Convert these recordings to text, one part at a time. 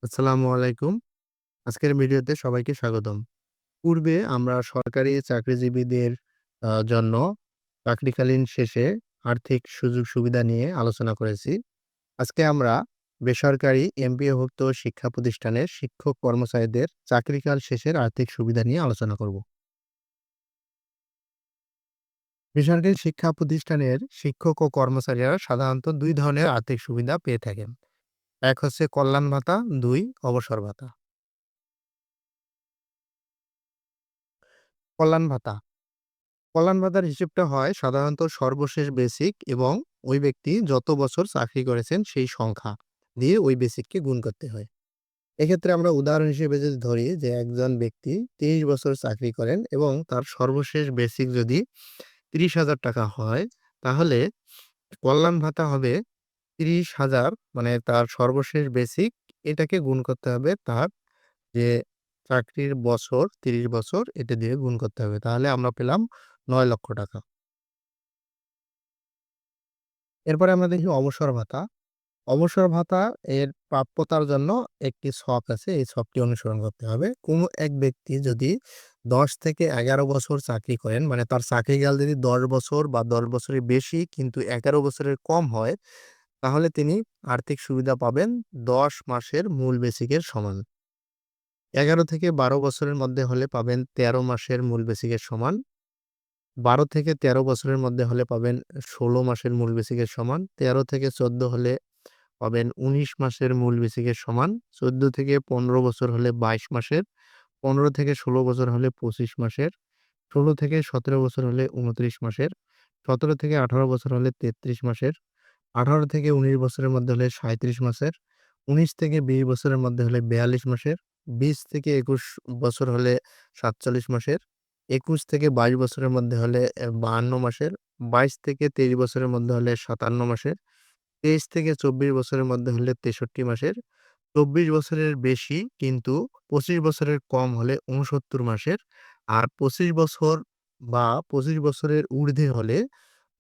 আসসালামু আলাইকুম। আজকের ভিডিওতে সবাইকে স্বাগতম। পূর্বে আমরা সরকারি চাকরিজীবীদের জন্য চাকরিকালীন শেষে আর্থিক সুযোগ-সুবিধা নিয়ে আলোচনা করেছি। আজকে আমরা বেসরকারি এমপিওভুক্ত শিক্ষা প্রতিষ্ঠানের শিক্ষক-কর্মচারীদের চাকরিকাল শেষের আর্থিক সুবিধা নিয়ে আলোচনা করব। বেসরকারি শিক্ষা প্রতিষ্ঠানের শিক্ষক ও কর্মচারীরা সাধারণত ২ ধরনের আর্থিক সুবিধা পেয়ে থাকেন। এক হচ্ছে কল্যাণ ভাতা, ২ অবসর ভাতা। কল্যাণ ভাতা কল্যাণ ভাতার হিসেবটা হয় সাধারণত সর্বশেষ বেসিক এবং ওই ব্যক্তি যত বছর চাকরি করেছেন সেই সংখ্যা দিয়ে ওই বেসিককে গুণ করতে হয়। এক্ষেত্রে আমরা উদাহরণ হিসেবে যদি ধরি যে একজন ব্যক্তি ৩০ বছর চাকরি করেন এবং তার সর্বশেষ বেসিক যদি ৩০,০০০ টাকা হয়, তাহলে কল্যাণ ভাতা হবে ৩০,০০০, মানে তার সর্বশেষ বেসিক, এটাকে গুণ করতে হবে তার যে চাকরির বছর ৩০ বছর, এটা দিয়ে গুণ করতে হবে। তাহলে আমরা পেলাম ৯,০০,০০০ টাকা। এরপরে আমরা দেখি অবসর ভাতা। অবসর ভাতা এর প্রাপ্যতার জন্য একটি ছক আছে। এই ছকটি অনুসরণ করতে হবে। কোনো এক ব্যক্তি যদি ১০ থেকে ১১ বছর চাকরি করেন, মানে তার চাকরিকাল যদি ১০ বছর বা ১০ বছরের বেশি কিন্তু ১১ বছরের কম হয়, তাহলে তিনি আর্থিক সুবিধা পাবেন ১০ মাসের মূল বেসিকের সমান। ১১ থেকে ১২ বছরের মধ্যে হলে পাবেন ১৩ মাসের মূল বেসিকের সমান। ১২ থেকে ১৩ বছরের মধ্যে হলে পাবেন ১৬ মাসের মূল বেসিকের সমান। ১৩ থেকে ১৪ হলে পাবেন ১৯ মাসের মূল বেসিকের সমান। ১৪ থেকে ১৫ বছর হলে ২২ মাসের। ১৫ থেকে ১৬ বছর হলে ২৫ মাসের। ১৬ থেকে ১৭ বছর হলে ২৯ মাসের। ১৭ থেকে ১৮ বছর হলে ৩৩ মাসের। ১৮ থেকে ১৯ বছরের মধ্যে হলে ৩৭ মাসের। ১৯ থেকে ২০ বছরের মধ্যে হলে ৪২ মাসের। ২০ থেকে ২১ বছর হলে ৪৭ মাসের। ২১ থেকে ২২ বছরের মধ্যে হলে ৫২ মাসের। ২২ থেকে ২৩ বছরের মধ্যে হলে ৫৭ মাসের। ২৩ থেকে ২৪ বছরের মধ্যে হলে ৬৩ মাসের। ২৪ বছরের বেশি কিন্তু ২৫ বছরের কম হলে ৬৯ মাসের। আর ২৫ বছর বা ২৫ বছরের ঊর্ধ্বে হলে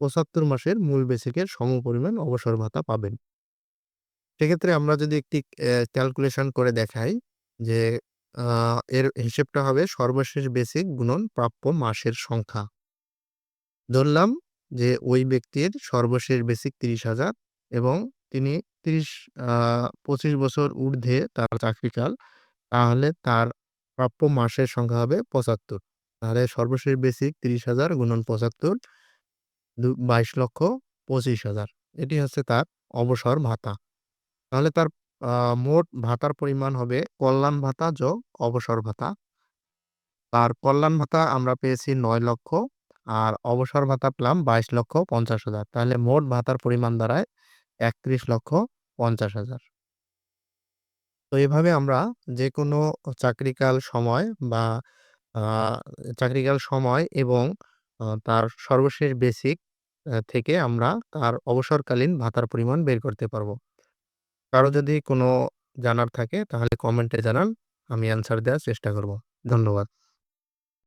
৭৫ মাসের মূল বেসিকের সমপরিমাণ অবসর ভাতা পাবেন। সেক্ষেত্রে আমরা যদি একটি ক্যালকুলেশন করে দেখাই যে আ এর হিসেবটা হবে সর্বশেষ বেসিক গুণন প্রাপ্য মাসের সংখ্যা। ধরলাম যে ওই ব্যক্তির সর্বশেষ বেসিক ৩০,০০০ এবং তিনি ৩০ আ ২৫ বছর ঊর্ধ্বে তার চাকরিকাল। তাহলে তার প্রাপ্য মাসের সংখ্যা হবে ৭৫। তাহলে সর্বশেষ বেসিক ৩০,০০০ গুণন ৭৫, ২২,২৫,০০০। এটি হচ্ছে তার অবসর ভাতা। তাহলে তার আ মোট ভাতার পরিমাণ হবে কল্যাণ ভাতা যোগ অবসর ভাতা। তার কল্যাণ ভাতা আমরা পেয়েছি ৯,০০,০০০ আর অবসর ভাতা পেলাম ২২,৫০,০০০। তাহলে মোট ভাতার পরিমাণ দাঁড়ায় ৩১,৫০,০০০। তো এভাবে আমরা যেকোনো চাকরিকাল সময় বা আ চাকরিকাল সময় এবং তার সর্বশেষ বেসিক থেকে আমরা তার অবসরকালীন ভাতার পরিমাণ বের করতে পারব। কারো যদি কোনো জানার থাকে তাহলে কমেন্টে জানান। আমি অ্যান্সার দেওয়ার চেষ্টা করব। ধন্যবাদ।